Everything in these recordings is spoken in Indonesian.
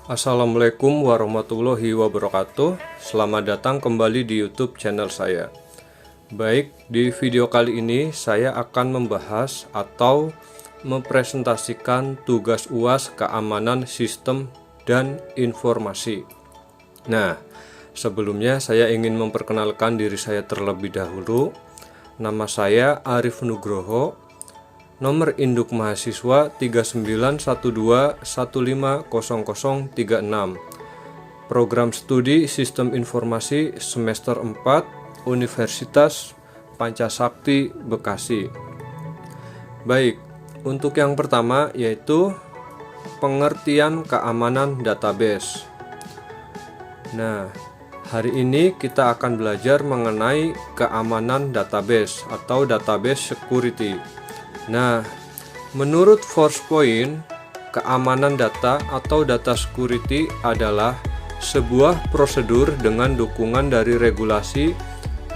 Assalamualaikum warahmatullahi wabarakatuh. Selamat datang kembali di YouTube channel saya. Baik, di video kali ini saya akan membahas atau mempresentasikan tugas UAS keamanan sistem dan informasi. Nah, sebelumnya saya ingin memperkenalkan diri saya terlebih dahulu. Nama saya Arif Nugroho. Nomor induk mahasiswa 3912150036. Program studi Sistem Informasi semester 4 Universitas Pancasakti Bekasi. Baik, untuk yang pertama yaitu pengertian keamanan database. Nah, hari ini kita akan belajar mengenai keamanan database atau database security. Nah, menurut Forcepoint, keamanan data atau data security adalah sebuah prosedur dengan dukungan dari regulasi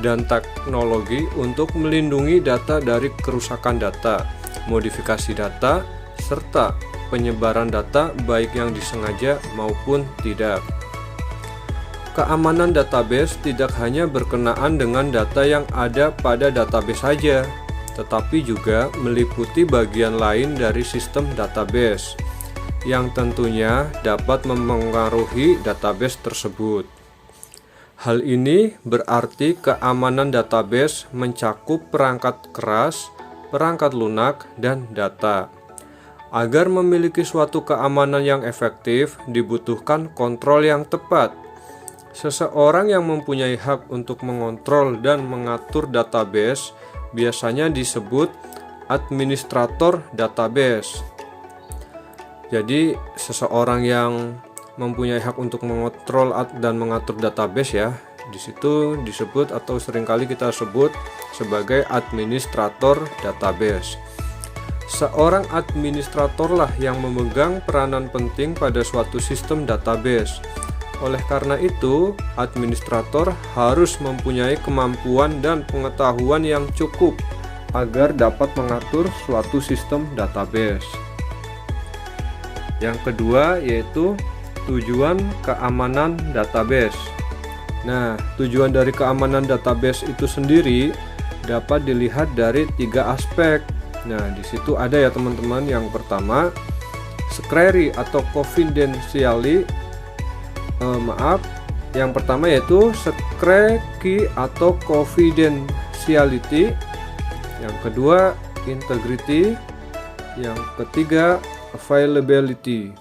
dan teknologi untuk melindungi data dari kerusakan data, modifikasi data, serta penyebaran data baik yang disengaja maupun tidak. Keamanan database tidak hanya berkenaan dengan data yang ada pada database saja, tetapi juga meliputi bagian lain dari sistem database yang tentunya dapat memengaruhi database tersebut. Hal ini berarti keamanan database mencakup perangkat keras, perangkat lunak, dan data. Agar memiliki suatu keamanan yang efektif, dibutuhkan kontrol yang tepat. Seseorang yang mempunyai hak untuk mengontrol dan mengatur database biasanya disebut administrator database. Jadi seseorang yang mempunyai hak untuk mengontrol dan mengatur database ya, di situ disebut atau seringkali kita sebut sebagai administrator database. Seorang administrator lah yang memegang peranan penting pada suatu sistem database. Oleh karena itu, administrator harus mempunyai kemampuan dan pengetahuan yang cukup agar dapat mengatur suatu sistem database. Yang kedua yaitu tujuan keamanan database. Nah, tujuan dari keamanan database itu sendiri dapat dilihat dari 3 aspek. Nah, di situ ada ya teman-teman. Yang pertama, security atau confidentiality. Yang pertama yaitu security atau confidentiality. Yang kedua integrity. Yang ketiga availability.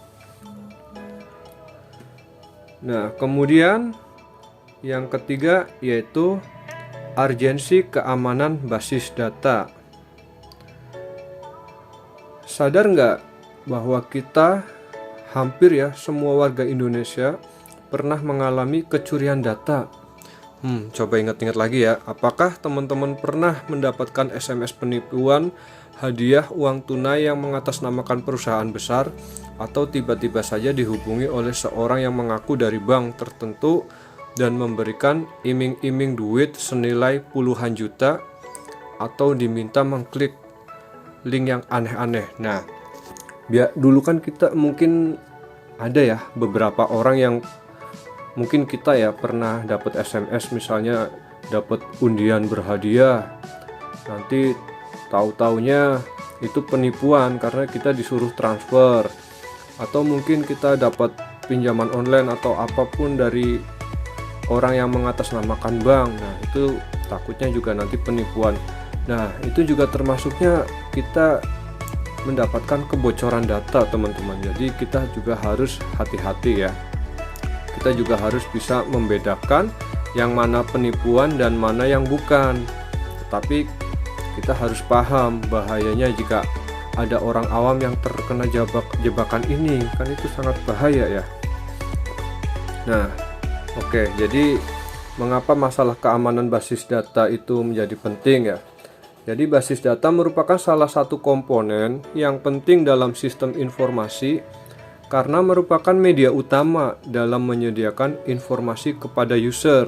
Nah, kemudian yang ketiga yaitu urgensi keamanan basis data. Sadar nggak bahwa kita hampir ya semua warga Indonesia pernah mengalami kecurian data. Coba ingat-ingat lagi ya. Apakah teman-teman pernah mendapatkan SMS penipuan, hadiah uang tunai yang mengatasnamakan perusahaan besar, atau tiba-tiba saja dihubungi oleh seorang yang mengaku dari bank tertentu dan memberikan iming-iming duit senilai puluhan juta, atau diminta mengklik link yang aneh-aneh. Nah, dulu kan kita mungkin ada ya beberapa orang yang mungkin kita ya pernah dapat SMS, misalnya dapat undian berhadiah, nanti tahu-taunya itu penipuan karena kita disuruh transfer, atau mungkin kita dapat pinjaman online atau apapun dari orang yang mengatasnamakan bank. Nah, itu takutnya juga nanti penipuan. Nah, itu juga termasuknya kita mendapatkan kebocoran data teman-teman. Jadi kita juga harus hati-hati ya. Kita juga harus bisa membedakan yang mana penipuan dan mana yang bukan. Tetapi kita harus paham bahayanya jika ada orang awam yang terkena jebakan ini, kan itu sangat bahaya ya. Nah, oke, jadi mengapa masalah keamanan basis data itu menjadi penting ya? Jadi basis data merupakan salah satu komponen yang penting dalam sistem informasi karena merupakan media utama dalam menyediakan informasi kepada user.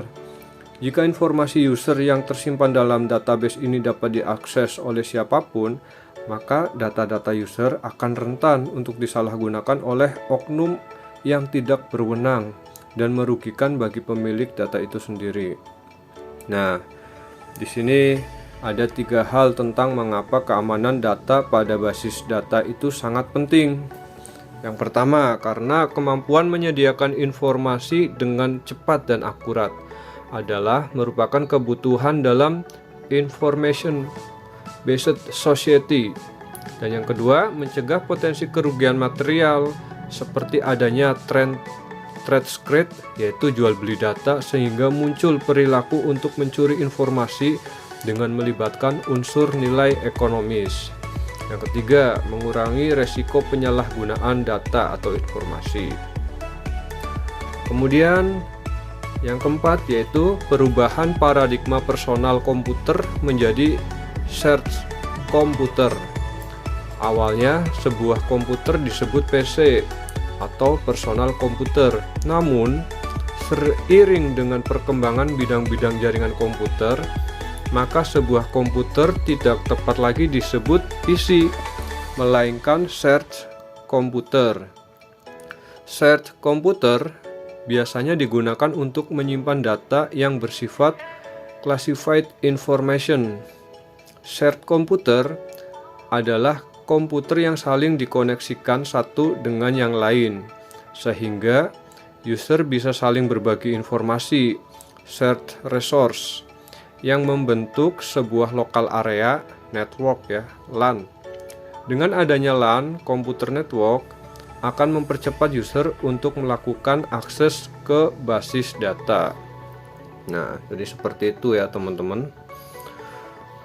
Jika informasi user yang tersimpan dalam database ini dapat diakses oleh siapapun, maka data-data user akan rentan untuk disalahgunakan oleh oknum yang tidak berwenang dan merugikan bagi pemilik data itu sendiri. Nah, di sini ada 3 hal tentang mengapa keamanan data pada basis data itu sangat penting. Yang pertama, karena kemampuan menyediakan informasi dengan cepat dan akurat adalah merupakan kebutuhan dalam information based society. Dan yang kedua, mencegah potensi kerugian material seperti adanya trade secret, yaitu jual beli data, sehingga muncul perilaku untuk mencuri informasi dengan melibatkan unsur nilai ekonomis. Yang ketiga, mengurangi resiko penyalahgunaan data atau informasi. Kemudian yang keempat yaitu perubahan paradigma personal komputer menjadi shared komputer. Awalnya sebuah komputer disebut PC atau personal komputer. Namun, seiring dengan perkembangan bidang-bidang jaringan komputer, maka sebuah komputer tidak tepat lagi disebut PC, melainkan shared komputer. Shared komputer biasanya digunakan untuk menyimpan data yang bersifat classified information. Shared komputer adalah komputer yang saling dikoneksikan satu dengan yang lain, sehingga user bisa saling berbagi informasi, shared resource, yang membentuk sebuah lokal area network LAN. Dengan adanya LAN, komputer network akan mempercepat user untuk melakukan akses ke basis data. Nah, jadi seperti itu ya teman-teman.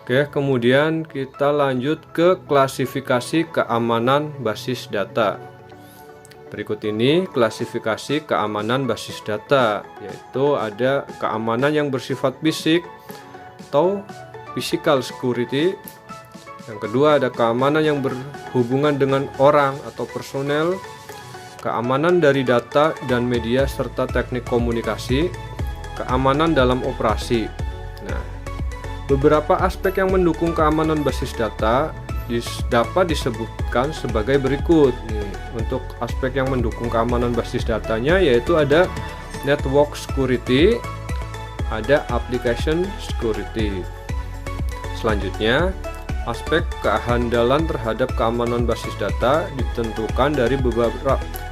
Oke, kemudian kita lanjut ke klasifikasi keamanan basis data. Berikut ini klasifikasi keamanan basis data, yaitu ada keamanan yang bersifat fisik atau physical security. Yang kedua ada keamanan yang berhubungan dengan orang atau personel, keamanan dari data dan media serta teknik komunikasi, keamanan dalam operasi. Nah, beberapa aspek yang mendukung keamanan basis data dapat disebutkan sebagai berikut. Untuk aspek yang mendukung keamanan basis datanya yaitu ada network security, ada application security. Selanjutnya, aspek kehandalan terhadap keamanan basis data ditentukan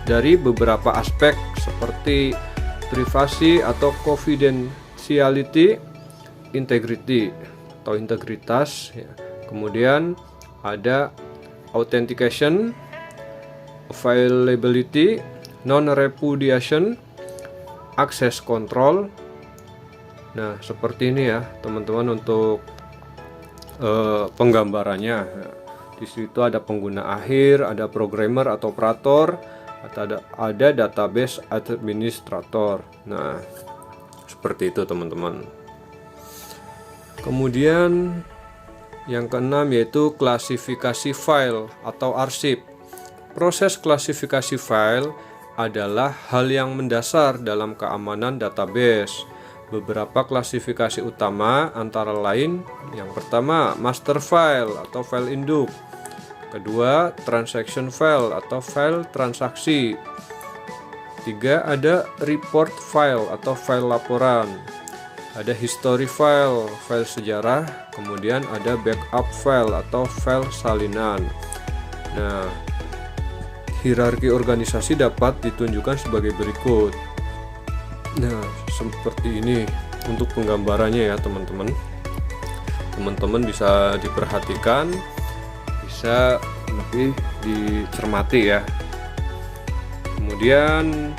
dari beberapa aspek seperti privasi atau confidentiality, integrity atau integritas. Kemudian ada authentication, availability, non-repudiation, access control. Nah, seperti ini ya teman-teman untuk penggambarannya. Di situ ada pengguna akhir, ada programmer atau operator, atau ada database administrator. Nah, seperti itu teman-teman. Kemudian yang keenam yaitu klasifikasi file atau arsip. Proses klasifikasi file adalah hal yang mendasar dalam keamanan database. Beberapa klasifikasi utama antara lain, yang pertama master file atau file induk, kedua transaction file atau file transaksi, tiga ada report file atau file laporan, ada history file, file sejarah, kemudian ada backup file atau file salinan. Nah, hierarki organisasi dapat ditunjukkan sebagai berikut. Nah, seperti ini untuk penggambarannya ya teman-teman. Teman-teman bisa diperhatikan, bisa lebih dicermati ya. Kemudian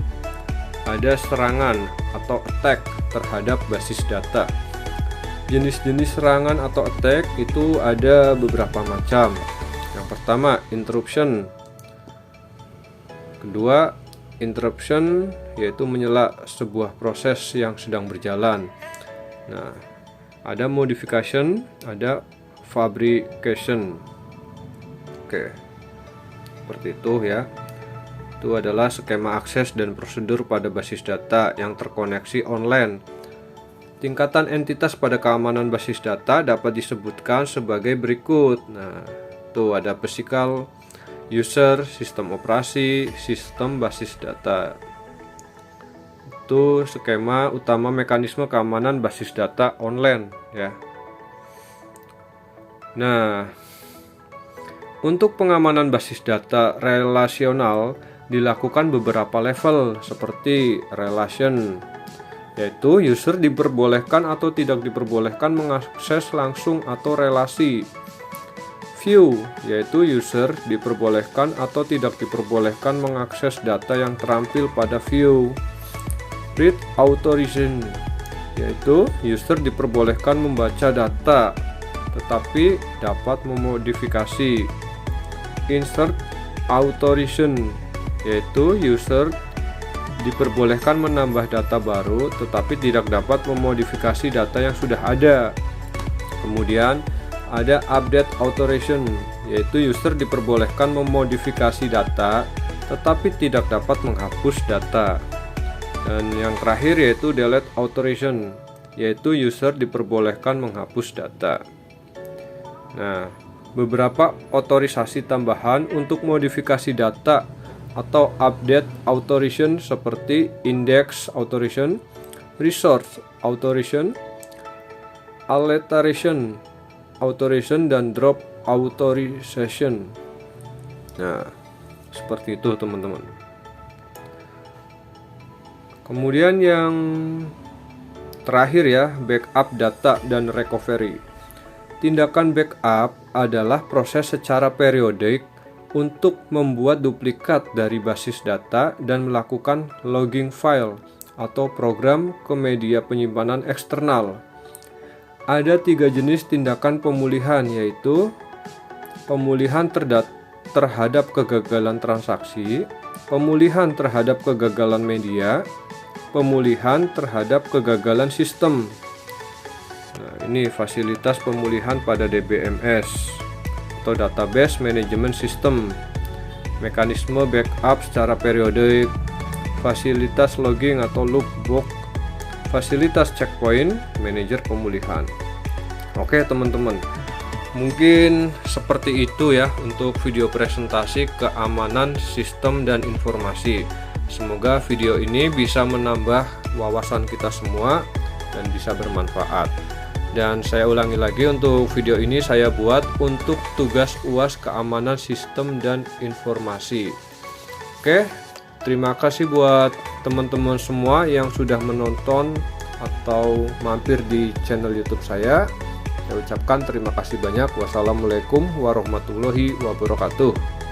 ada serangan atau attack terhadap basis data. Jenis-jenis serangan atau attack itu ada beberapa macam. Yang pertama, interruption. Kedua, interruption yaitu menyela sebuah proses yang sedang berjalan. Nah, ada modification, ada fabrication. Oke, seperti itu ya. Itu adalah skema akses dan prosedur pada basis data yang terkoneksi online. Tingkatan entitas pada keamanan basis data dapat disebutkan sebagai berikut. Nah, itu ada physical user, sistem operasi, sistem basis data. Itu skema utama mekanisme keamanan basis data online ya. Nah, untuk pengamanan basis data relasional dilakukan beberapa level seperti relation, yaitu user diperbolehkan atau tidak diperbolehkan mengakses langsung atau relasi. View, yaitu user diperbolehkan atau tidak diperbolehkan mengakses data yang terampil pada view. Read authorization, yaitu user diperbolehkan membaca data tetapi dapat memodifikasi. Insert authorization, yaitu user diperbolehkan menambah data baru tetapi tidak dapat memodifikasi data yang sudah ada. Kemudian ada update authorization, yaitu user diperbolehkan memodifikasi data tetapi tidak dapat menghapus data. Dan yang terakhir yaitu delete authorization, yaitu user diperbolehkan menghapus data. Nah, beberapa otorisasi tambahan untuk modifikasi data atau update authorization seperti index authorization, resource authorization, alteration authorization, dan drop authorization. Nah, seperti itu teman-teman. Kemudian yang terakhir ya, backup data dan recovery. Tindakan backup adalah proses secara periodik untuk membuat duplikat dari basis data dan melakukan logging file atau program ke media penyimpanan eksternal. Ada 3 jenis tindakan pemulihan, yaitu pemulihan terhadap kegagalan transaksi, pemulihan terhadap kegagalan media, pemulihan terhadap kegagalan sistem. Nah, ini fasilitas pemulihan pada DBMS atau Database Management System, mekanisme backup secara periodik, fasilitas logging atau lookbook, fasilitas checkpoint, manajer pemulihan. Oke teman-teman, mungkin seperti itu ya untuk video presentasi keamanan sistem dan informasi. Semoga video ini bisa menambah wawasan kita semua dan bisa bermanfaat. Dan saya ulangi lagi, untuk video ini saya buat untuk tugas UAS keamanan sistem dan informasi. Oke, terima kasih buat teman-teman semua yang sudah menonton atau mampir di channel YouTube saya. Saya ucapkan terima kasih banyak. Wassalamualaikum warahmatullahi wabarakatuh.